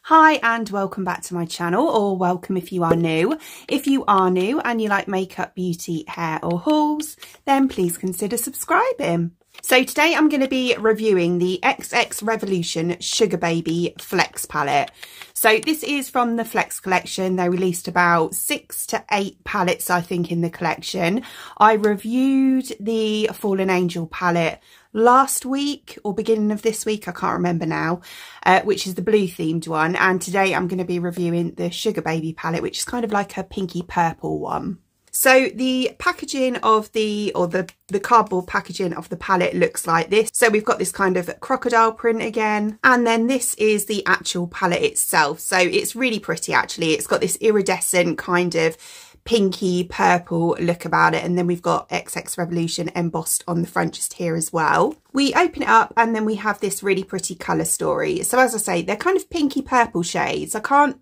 Hi and welcome back to my channel, or welcome if you are new. If you are new and you like makeup, beauty, hair or hauls, then please consider subscribing. So today I'm going to be reviewing the xxrevolution Sugar Baby FLEXX palette. So this is from the FLEXX collection. They released about 6 to 8 palettes, I think, in the collection. I reviewed the Fallen Angel palette last week or beginning of this week, I can't remember now, which is the blue themed one. And today I'm going to be reviewing the Sugar Baby palette, which is kind of like a pinky purple one. So the packaging of the cardboard packaging of the palette looks like this. So we've got this kind of crocodile print again, and then this is the actual palette itself. So it's really pretty actually. It's got this iridescent kind of pinky purple look about it, and then we've got xxrevolution embossed on the front just here as well. We open it up and then we have this really pretty colour story. So as I say, they're kind of pinky purple shades. I can't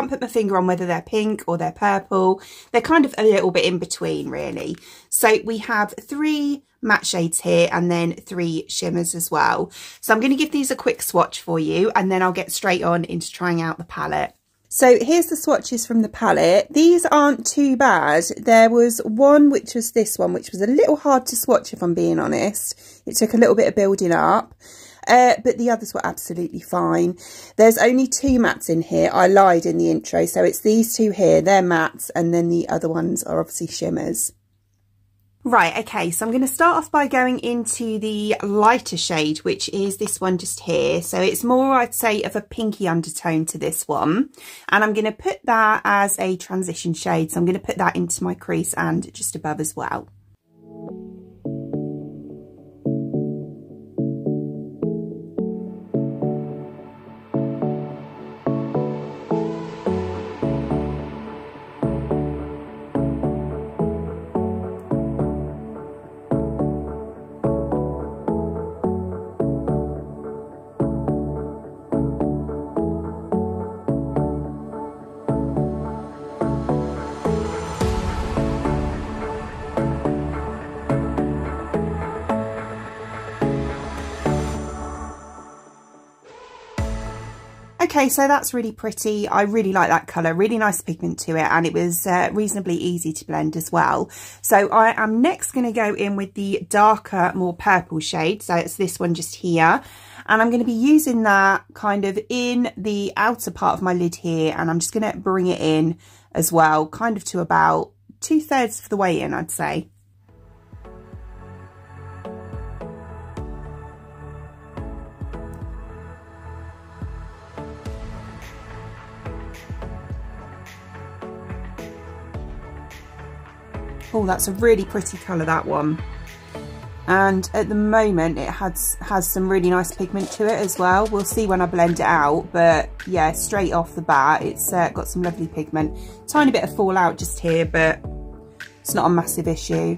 put my finger on whether they're pink or they're purple. They're kind of a little bit in between really. So we have 3 matte shades here and then 3 shimmers as well. So I'm going to give these a quick swatch for you and then I'll get straight on into trying out the palette. So here's the swatches from the palette. These aren't too bad. There was one, which was this one, which was a little hard to swatch if I'm being honest. It took a little bit of building up. But the others were absolutely fine. There's only 2 mattes in here. I lied in the intro. So it's these 2 here. They're mattes. And then the other ones are obviously shimmers. Right, okay, so I'm going to start off by going into the lighter shade, which is this one just here. So it's more, I'd say, of a pinky undertone to this one. And I'm going to put that as a transition shade. So I'm going to put that into my crease and just above as well. Okay, so that's really pretty. I really like that colour, really nice pigment to it, and it was reasonably easy to blend as well. So I am next going to go in with the darker, more purple shade. So it's this one just here. And I'm going to be using that kind of in the outer part of my lid here, and I'm just going to bring it in as well, kind of to about 2/3 of the way in, I'd say. Oh, that's a really pretty colour, that one. And at the moment it has some really nice pigment to it as well. We'll see when I blend it out, but yeah, straight off the bat it's got some lovely pigment. Tiny bit of fallout just here, but it's not a massive issue.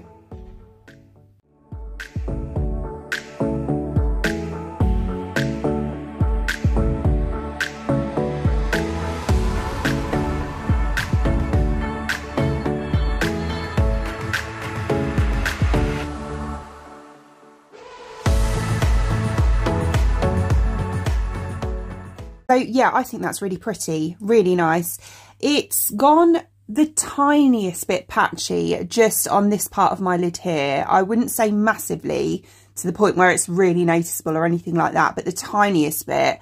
So yeah, I think that's really pretty, really nice. It's gone the tiniest bit patchy just on this part of my lid here. I wouldn't say massively to the point where it's really noticeable or anything like that, but the tiniest bit.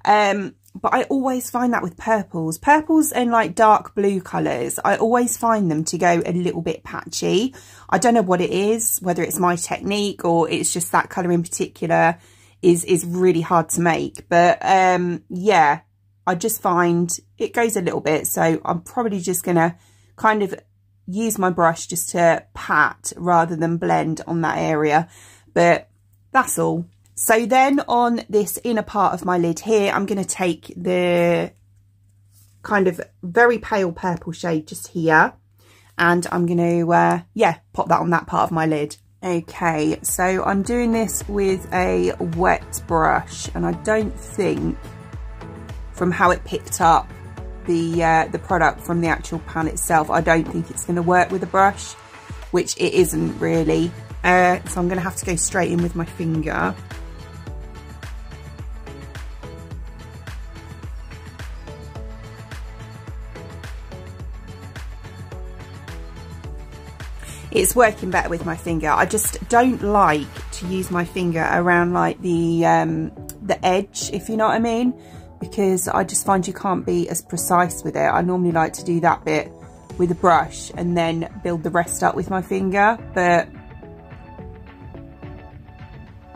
But I always find that with purples. Purples and like dark blue colours, I always find them to go a little bit patchy. I don't know what it is, whether it's my technique or it's just that colour in particular is really hard to make. But yeah, I just find it goes a little bit. So I'm probably just going to kind of use my brush just to pat rather than blend on that area. But that's all. So then on this inner part of my lid here, I'm going to take the kind of very pale purple shade just here. And I'm going to, yeah, pop that on that part of my lid. Okay, so I'm doing this with a wet brush, and I don't think, from how it picked up the product from the actual pan itself, I don't think it's going to work with a brush, which it isn't really. So I'm going to have to go straight in with my finger. it's working better with my finger. I just don't like to use my finger around like the edge, if you know what I mean, because I just find you can't be as precise with it. I normally like to do that bit with a brush and then build the rest up with my finger, but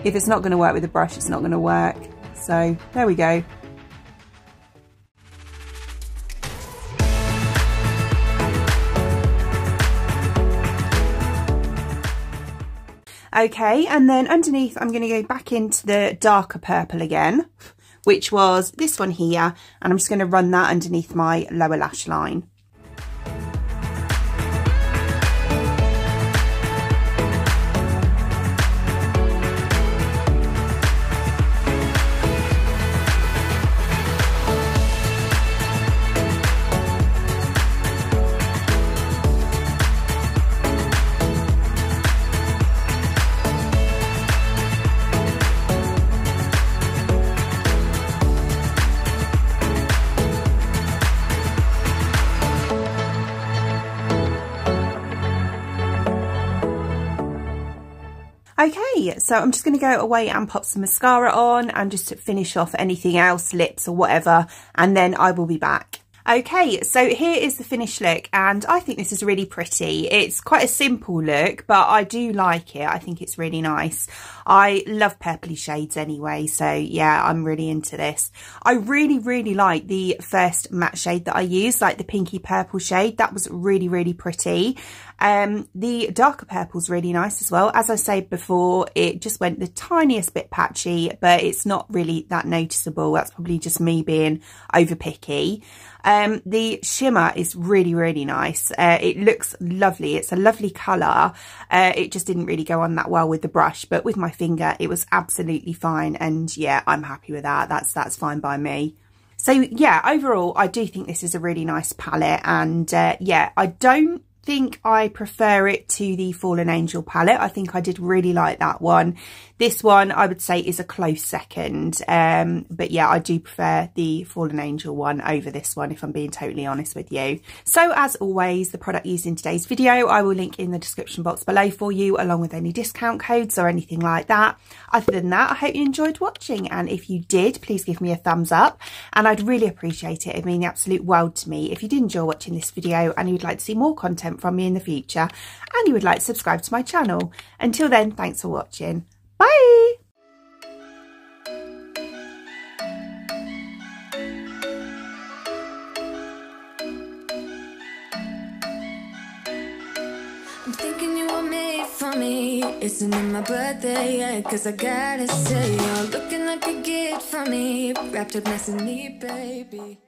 if it's not going to work with a brush, it's not going to work. So there we go. Okay, and then underneath I'm going to go back into the darker purple again, which was this one here, and I'm just going to run that underneath my lower lash line. Okay, so I'm just going to go away and pop some mascara on and just to finish off anything else, lips or whatever, and then I will be back. Okay, so here is the finished look, and I think this is really pretty. It's quite a simple look, but I do like it. I think it's really nice. I love purpley shades anyway, so yeah, I'm really into this. I really like the first matte shade that I used, like the pinky purple shade. That was really pretty. The darker purple's really nice as well. As I said before, it just went the tiniest bit patchy, but it's not really that noticeable. That's probably just me being over picky. The shimmer is really nice. It looks lovely. It's a lovely colour. It just didn't really go on that well with the brush, but with my finger it was absolutely fine, and yeah, I'm happy with that. That's fine by me. So yeah, overall I do think this is a really nice palette, and yeah, I don't think I prefer it to the Fallen Angel palette. I think I did really like that one. This one I would say is a close second, but yeah, I do prefer the Fallen Angel one over this one, if I'm being totally honest with you. So as always, the product used in today's video I will link in the description box below for you, along with any discount codes or anything like that. Other than that, I hope you enjoyed watching, and if you did, please give me a thumbs up, and I'd really appreciate it. It'd mean the absolute world to me if you did enjoy watching this video and you would like to see more content from me in the future, and you would like to subscribe to my channel. Until then, thanks for watching. Bye! I'm thinking you were made for me. Isn't it my birthday yet? Cause I gotta say, you're looking like a gift for me, wrapped up nice and neat, baby.